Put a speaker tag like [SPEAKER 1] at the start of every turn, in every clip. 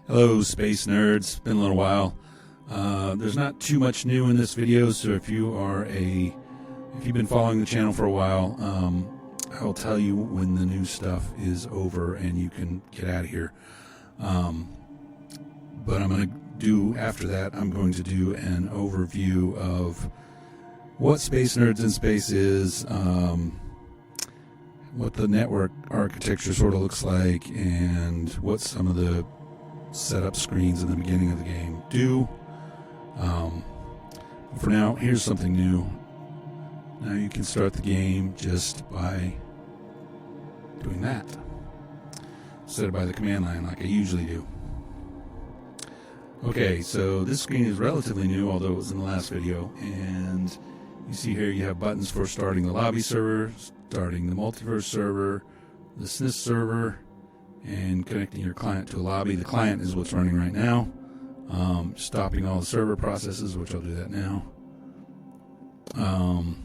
[SPEAKER 1] Hello, space nerds. Been a little while. There's not too much new in this video, so if you've been following the channel for a while, I'll tell you when the new stuff is over and you can get out of here. But after that, I'm going to do an overview of what Space Nerds in Space is, what the network architecture sort of looks like, and what some of the setup screens in the beginning of the game do. For now, here's something new. Now you can start the game just by doing that instead of by the command line like I usually do. Okay, so this screen is relatively new, although it was in the last video, and you see here you have buttons for starting the lobby server, starting the multiverse server, the SNIS server, and connecting your client to a lobby. The client is what's running right now. Stopping all the server processes, which I'll do that now. You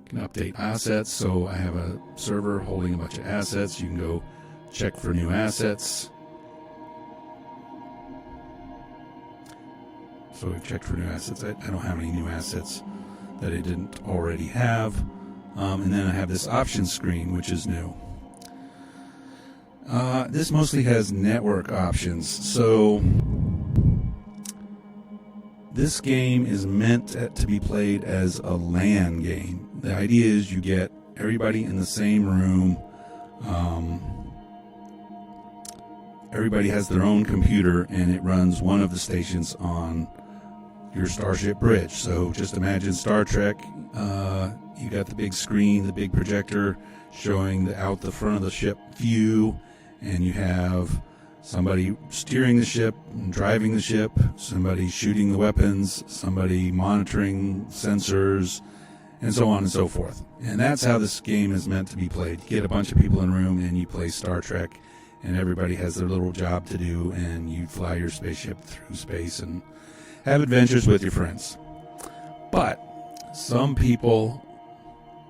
[SPEAKER 1] can update assets, so I have a server holding a bunch of assets. You can go check for new assets. So we've checked for new assets. I don't have any new assets that I didn't already have. And then I have this options screen, which is new. This mostly has network options. So this game is meant to be played as a LAN game. The idea is you get everybody in the same room. Everybody has their own computer, and it runs one of the stations on your Starship bridge. So just imagine Star Trek. You got the big screen, the big projector showing out the front of the ship view, and you have somebody steering the ship and driving the ship, somebody shooting the weapons, somebody monitoring sensors, and so on and so forth. And that's how this game is meant to be played. You get a bunch of people in a room and you play Star Trek, and everybody has their little job to do, and you fly your spaceship through space and have adventures with your friends. But some people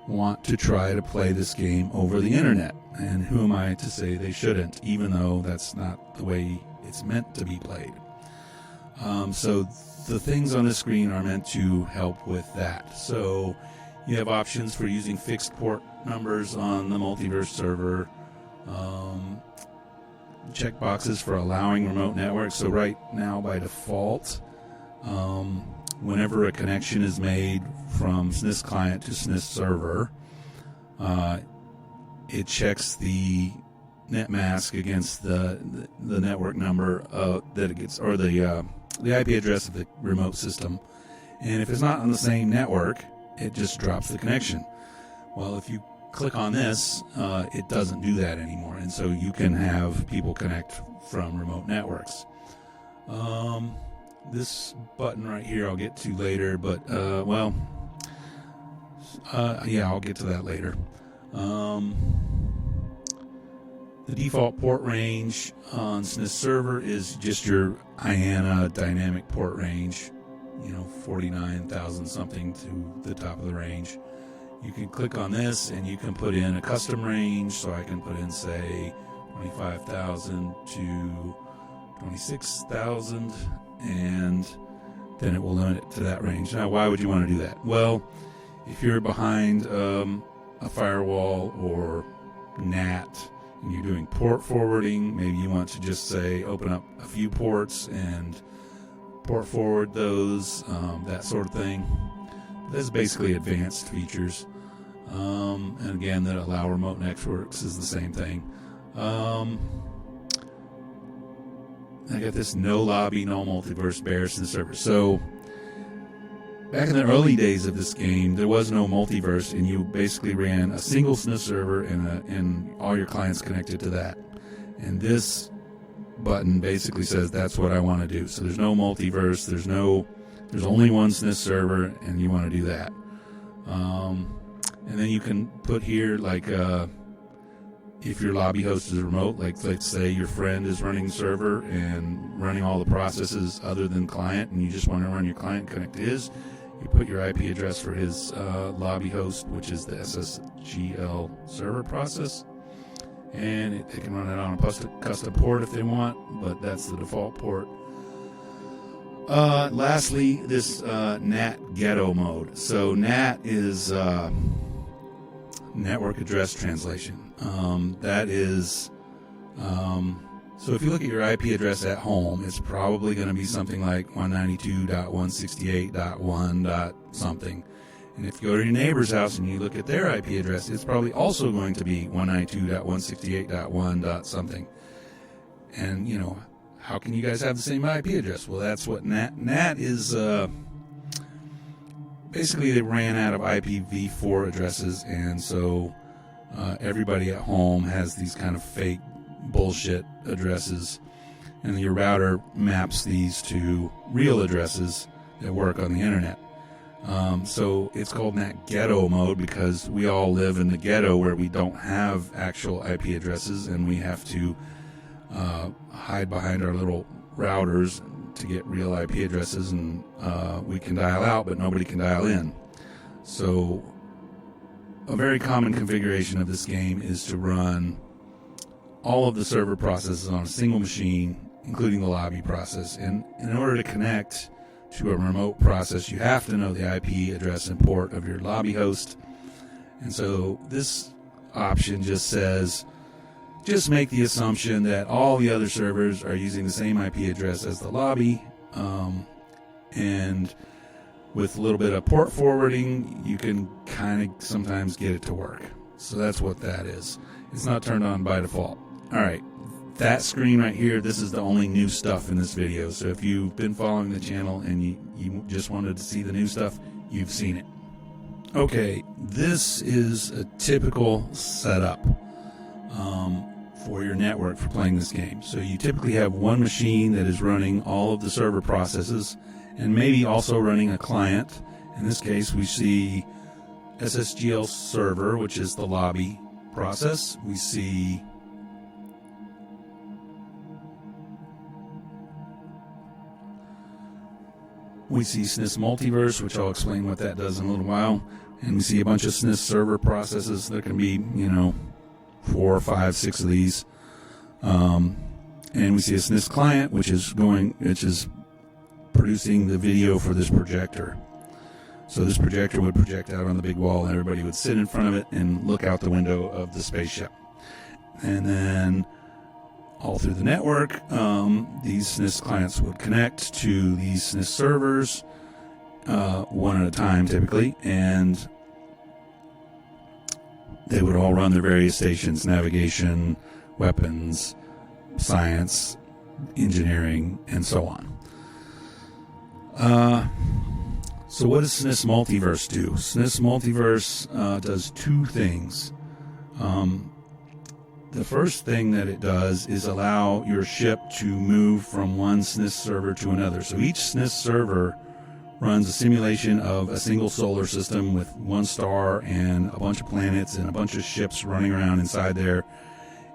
[SPEAKER 1] want to try to play this game over the internet, and who am I to say they shouldn't, even though that's not the way it's meant to be played. So the things on the screen are meant to help with that. So you have options for using fixed port numbers on the multiverse server, check boxes for allowing remote networks. So right now by default, whenever a connection is made from SNIS client to SNIS server, it checks the net mask against the network number that it gets, or the IP address of the remote system. And if it's not on the same network, it just drops the connection. Well, if you click on this, it doesn't do that anymore, and so you can have people connect from remote networks. This button right here I'll get to later, but yeah, I'll get to that later. The default port range on SNIS server is just your IANA dynamic port range, 49,000 something to the top of the range. You can click on this and you can put in a custom range, so I can put in, say, 25,000 to 26,000, and then it will limit it to that range. Now, why would you want to do that? Well, if you're behind a firewall or NAT and you're doing port forwarding, maybe you want to just say open up a few ports and port forward those, that sort of thing. That's basically advanced features. And again, that allow remote networks is the same thing. I got this no lobby, no multiverse bears in the server. So back in the early days of this game, there was no multiverse, and you basically ran a single SNIS server and all your clients connected to that. And this button basically says that's what I want to do. So there's no multiverse. There's only one SNIS server, and you want to do that. And then you can put here, like, if your lobby host is remote, like let's say your friend is running the server and running all the processes other than client, and you just want to run your client, connect to his, you put your IP address for his lobby host, which is the SSGL server process, and they can run it on a custom port if they want, but that's the default port. Lastly, this NAT ghetto mode. So NAT is network address translation. That is, so if you look at your IP address at home, it's probably going to be something like 192.168.1. something. And if you go to your neighbor's house and you look at their IP address, it's probably also going to be 192.168.1. something. And, you know, how can you guys have the same IP address? Well, that's what NAT is. Basically, they ran out of IPv4 addresses, and so everybody at home has these kind of fake bullshit addresses, and your router maps these to real addresses that work on the internet. So it's called NAT ghetto mode because we all live in the ghetto where we don't have actual IP addresses, and we have to hide behind our little routers to get real IP addresses, and we can dial out, but nobody can dial in. So a very common configuration of this game is to run all of the server processes on a single machine, including the lobby process. And in order to connect to a remote process, you have to know the IP address and port of your lobby host. And so this option just says, just make the assumption that all the other servers are using the same IP address as the lobby, and with a little bit of port forwarding, you can kind of sometimes get it to work. So that's what that is. It's not turned on by default. All right, that screen right here, this is the only new stuff in this video. So if you've been following the channel and you just wanted to see the new stuff, you've seen it. Okay, this is a typical setup for your network for playing this game. So you typically have one machine that is running all of the server processes and maybe also running a client. In this case, we see SSGL server, which is the lobby process. We see SNIS Multiverse, which I'll explain what that does in a little while. And we see a bunch of SNIS server processes. There can be, 4, 5, 6 of these. And we see a SNIS client, which is producing the video for this projector. So this projector would project out on the big wall, and everybody would sit in front of it and look out the window of the spaceship. And then all through the network, these SNIS clients would connect to these SNIS servers, one at a time typically, and they would all run their various stations: navigation, weapons, science, engineering, and so on. So what does SNIS Multiverse do? SNIS Multiverse does two things. The first thing that it does is allow your ship to move from one SNIS server to another. So each SNIS server runs a simulation of a single solar system with one star and a bunch of planets and a bunch of ships running around inside there.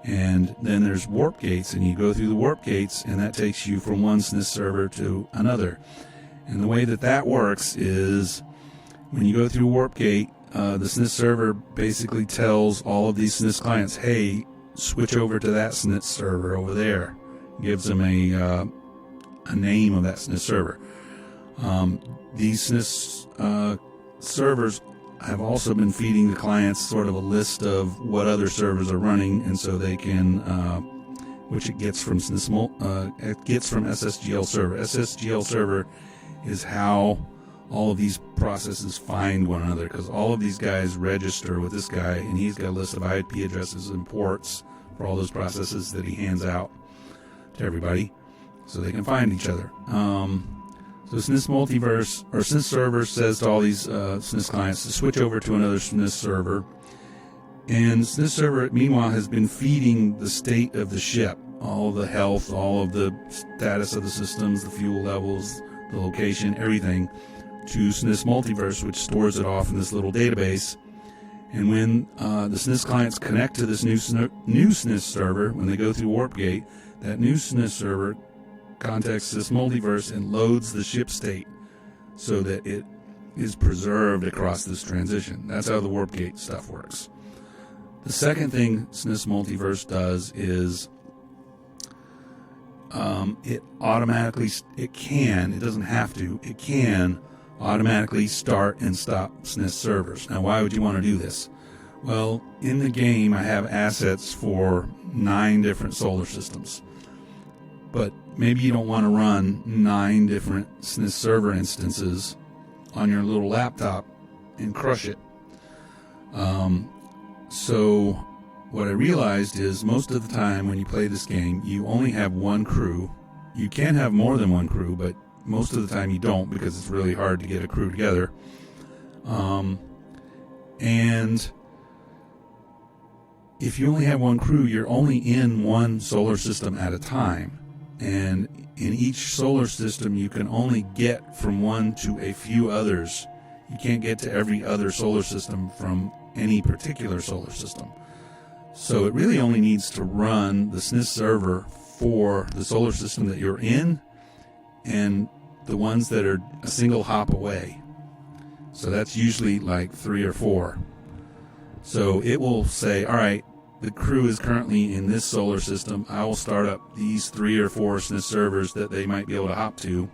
[SPEAKER 1] And then there's warp gates, and you go through the warp gates, and that takes you from one SNIS server to another. And the way that works is when you go through warp gate, the SNIS server basically tells all of these SNIS clients, hey, switch over to that SNIS server over there. Gives them a name of that SNIS server. These SNIS servers have also been feeding the clients sort of a list of what other servers are running, and so they can, which it gets from it gets from SSGL server. SSGL server is how all of these processes find one another, because all of these guys register with this guy, and he's got a list of IP addresses and ports for all those processes that he hands out to everybody, so they can find each other. So SNIS Multiverse, or SNIS server, says to all these SNIS clients to switch over to another SNIS server. And SNIS server, meanwhile, has been feeding the state of the ship, all of the health, all of the status of the systems, the fuel levels, the location, everything, to SNIS Multiverse, which stores it off in this little database. And when the SNIS clients connect to this new SNIS server, when they go through Warp Gate, that new SNIS server contacts this multiverse and loads the ship state so that it is preserved across this transition. That's how the Warp Gate stuff works. The second thing SNIS Multiverse does is it doesn't have to, it can automatically start and stop SNIS servers. Now, why would you want to do this? Well, in the game, I have assets for 9 different solar systems. But maybe you don't want to run 9 different SNIS server instances on your little laptop and crush it. So what I realized is most of the time when you play this game, you only have one crew. You can have more than one crew, but most of the time you don't, because it's really hard to get a crew together. And if you only have one crew, you're only in one solar system at a time. And in each solar system, you can only get from one to a few others. You can't get to every other solar system from any particular solar system. So it really only needs to run the SNIS server for the solar system that you're in and the ones that are a single hop away. So that's usually like 3 or 4. So it will say, all right, the crew is currently in this solar system. I will start up these 3 or 4 SNIS servers that they might be able to hop to.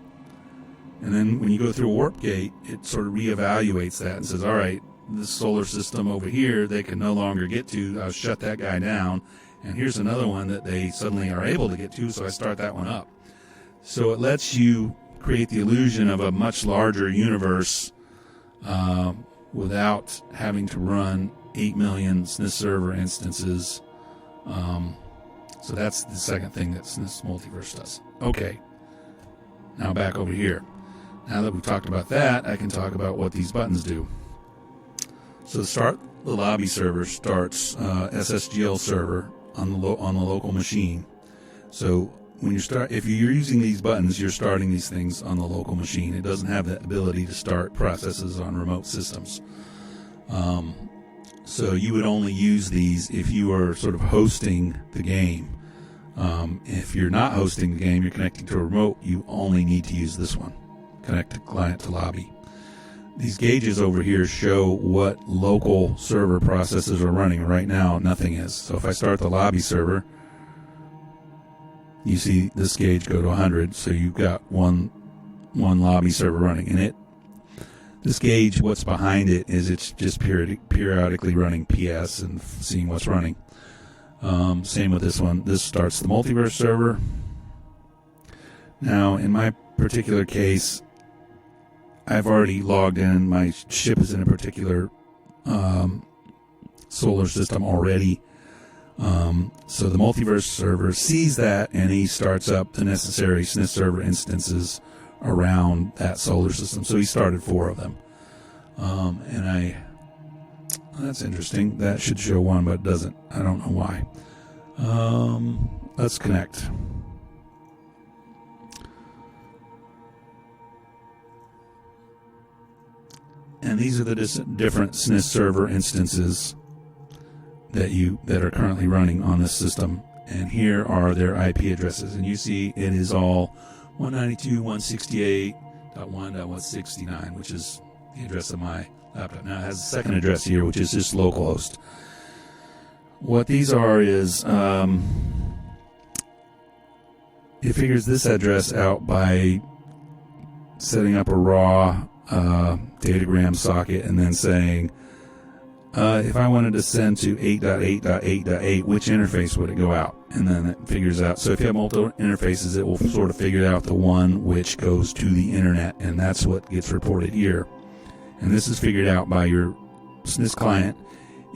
[SPEAKER 1] And then when you go through a warp gate, it sort of reevaluates that and says, all right, this solar system over here they can no longer get to. I'll shut that guy down. And here's another one that they suddenly are able to get to, so I start that one up. So it lets you create the illusion of a much larger universe without having to run 8 million SNIS server instances. So that's the second thing that SNIS Multiverse does. Okay, now back over here. Now that we've talked about that, I can talk about what these buttons do. So to start the lobby server starts SSGL server on the local machine. So when if you're using these buttons, you're starting these things on the local machine. It doesn't have the ability to start processes on remote systems. So you would only use these if you are sort of hosting the game. If you're not hosting the game, you're connecting to a remote, you only need to use this one. Connect to client to lobby. These gauges over here show what local server processes are running. Right now, nothing is. So if I start the lobby server, you see this gauge go to 100. So you've got one lobby server running. And this gauge, what's behind it is it's just periodically running PS and seeing what's running. Same with this one. This starts the multiverse server. Now, in my particular case, I've already logged in. My ship is in a particular solar system already. So the multiverse server sees that, and he starts up the necessary SNIS server instances around that solar system. So he started 4 of them. That's interesting. That should show 1, but it doesn't. I don't know why. Let's connect. And these are the different SNIS server instances that are currently running on this system. And here are their IP addresses. And you see it is all 192.168.1.169, which is the address of my laptop. Now it has a second address here, which is just localhost. What these are is it figures this address out by setting up a raw datagram socket and then saying, if I wanted to send to 8.8.8.8, which interface would it go out? And then it figures out. So if you have multiple interfaces, it will sort of figure out the one which goes to the internet, and that's what gets reported here. And this is figured out by your SNIS client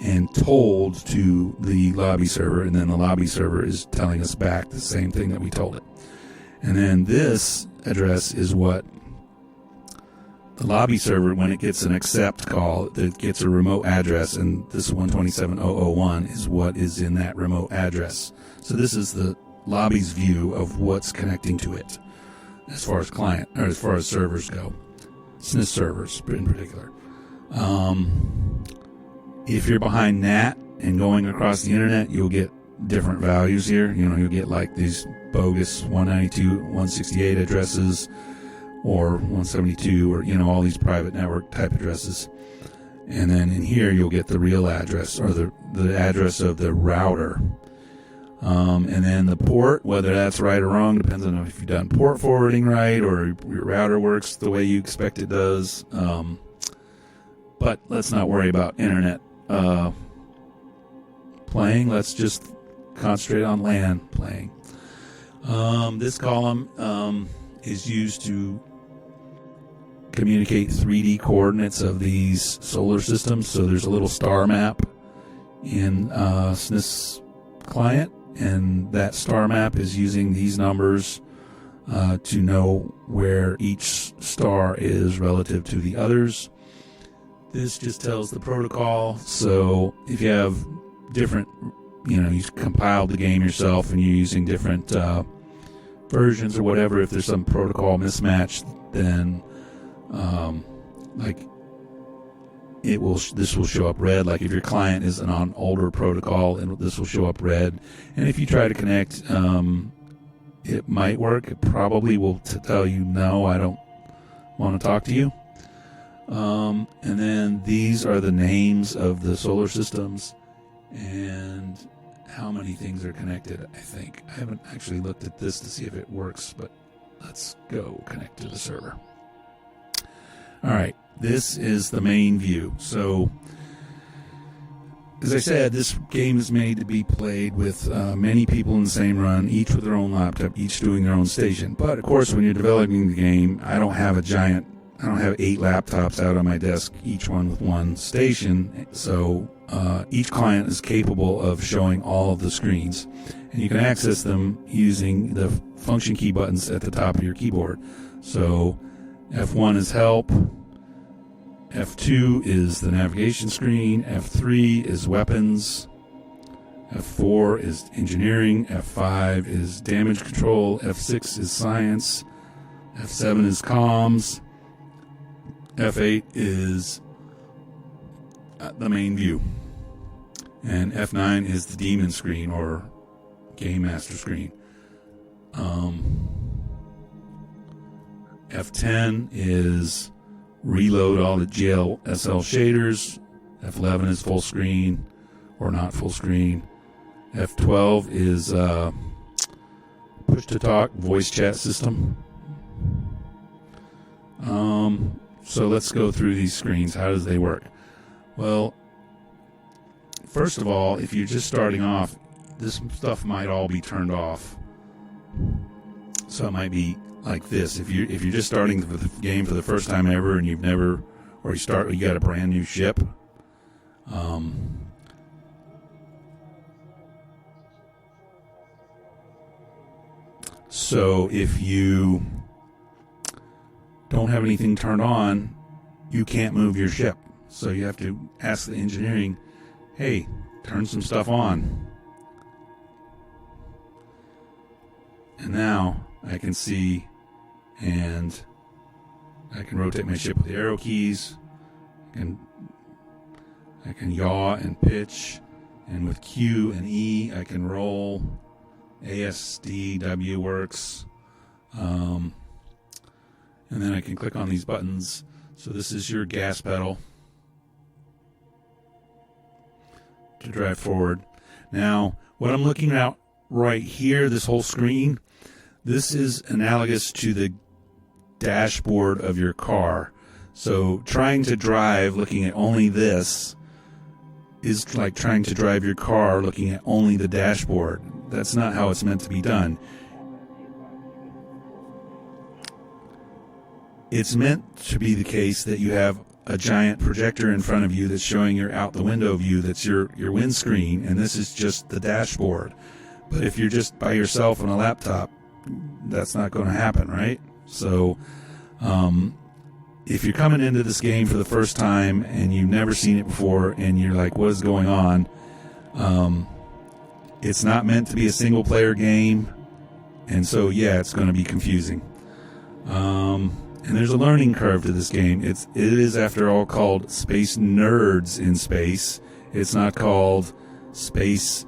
[SPEAKER 1] and told to the lobby server, and then the lobby server is telling us back the same thing that we told it. And then this address is what the lobby server, when it gets an accept call, it gets a remote address, and this 127.0.0.1 is what is in that remote address. So this is the lobby's view of what's connecting to it, as far as client or as far as servers go, SNIS servers in particular. If you're behind NAT and going across the internet, you'll get different values here. You'll get like these bogus 192.168 addresses, or 172, or all these private network type addresses. And then in here, you'll get the real address, or the address of the router. And then the port, whether that's right or wrong, depends on if you've done port forwarding right, or your router works the way you expect it does. But let's not worry about internet playing. Let's just concentrate on LAN playing. This column is used to communicate 3D coordinates of these solar systems. So there's a little star map in SNIS client, and that star map is using these numbers to know where each star is relative to the others. This just tells the protocol. So if you have different, you compiled the game yourself and you're using different versions or whatever, if there's some protocol mismatch, then this will show up red. Like if your client is on older protocol, and this will show up red. And if you try to connect, it might work. It probably will tell you, no, I don't want to talk to you. And then these are the names of the solar systems and how many things are connected, I think. I haven't actually looked at this to see if it works, but let's go connect to the server. All right, this is the main view. So, as I said, this game is made to be played with many people in the same run, each with their own laptop, each doing their own station. But, of course, when you're developing the game, I don't have 8 laptops out on my desk, each one with one station. So each client is capable of showing all of the screens. And you can access them using the function key buttons at the top of your keyboard. So F1 is help, F2 is the navigation screen, F3 is weapons, F4 is engineering, F5 is damage control, F6 is science, F7 is comms, F8 is the main view, and F9 is the demon screen or game master screen. F10 is reload all the GLSL shaders. F11 is full screen or not full screen. F12 is push to talk voice chat system. So let's go through these screens. How does they work? Well, first of all, if you're just starting off, this stuff might all be turned off. So it might be like this. If you're just starting the game for the first time ever, and you got a brand new ship. So if you don't have anything turned on, you can't move your ship. So you have to ask the engineering, hey, turn some stuff on. And now I can see, and I can rotate my ship with the arrow keys. I can yaw and pitch, and with Q and E I can roll. ASDW works. And then I can click on these buttons. So this is your gas pedal to drive forward. Now, what I'm looking at right here, this whole screen, this is analogous to the dashboard of your car. So trying to drive looking at only this is like trying to drive your car looking at only the dashboard. That's not how it's meant to be done. It's meant to be the case that you have a giant projector in front of you that's showing your out the window view. That's your windscreen, and this is just the dashboard. But if you're just by yourself on a laptop, that's not going to happen, right? So if you're coming into this game for the first time and you've never seen it before and you're like, what is going on? It's not meant to be a single player game, and so yeah, it's going to be confusing. And there's a learning curve to this game. It is, after all, called Space Nerds in Space. It's not called Space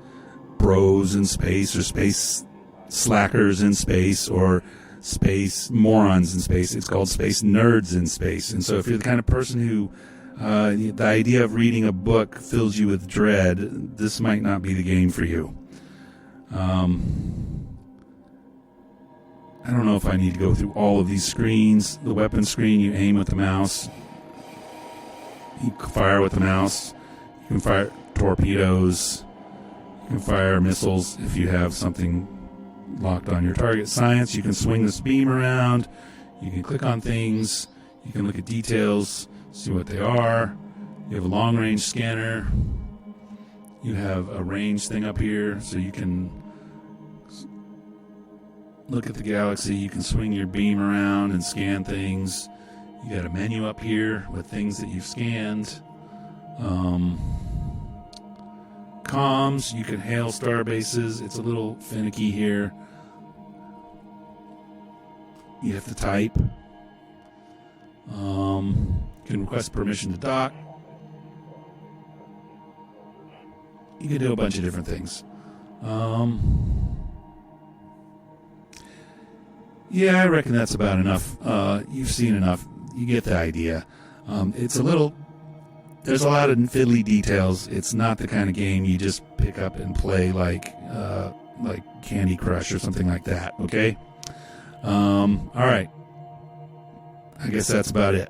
[SPEAKER 1] Bros in Space, or Space Slackers in Space, or Space Morons in Space. It's called Space Nerds in Space. And so if you're the kind of person who The idea of reading a book fills you with dread. This might not be the game for you. I don't know if I need to go through all of these screens. The weapon screen, you aim with the mouse. You can fire with the mouse. You can fire torpedoes. You can fire missiles if you have something locked on your target. Science, you can swing this beam around. You can click on things. You can look at details, see what they are. You have a long-range scanner. You have a range thing up here, so you can look at the galaxy. You can swing your beam around and scan things. You got a menu up here with things that you've scanned. Comms, you can hail star bases. It's a little finicky here. You have to type. You can request permission to dock. You can do a bunch of different things. Yeah, I reckon that's about enough. You've seen enough. You get the idea. It's a little... There's a lot of fiddly details. It's not the kind of game you just pick up and play like Candy Crush or something like that, okay? All right. I guess that's about it.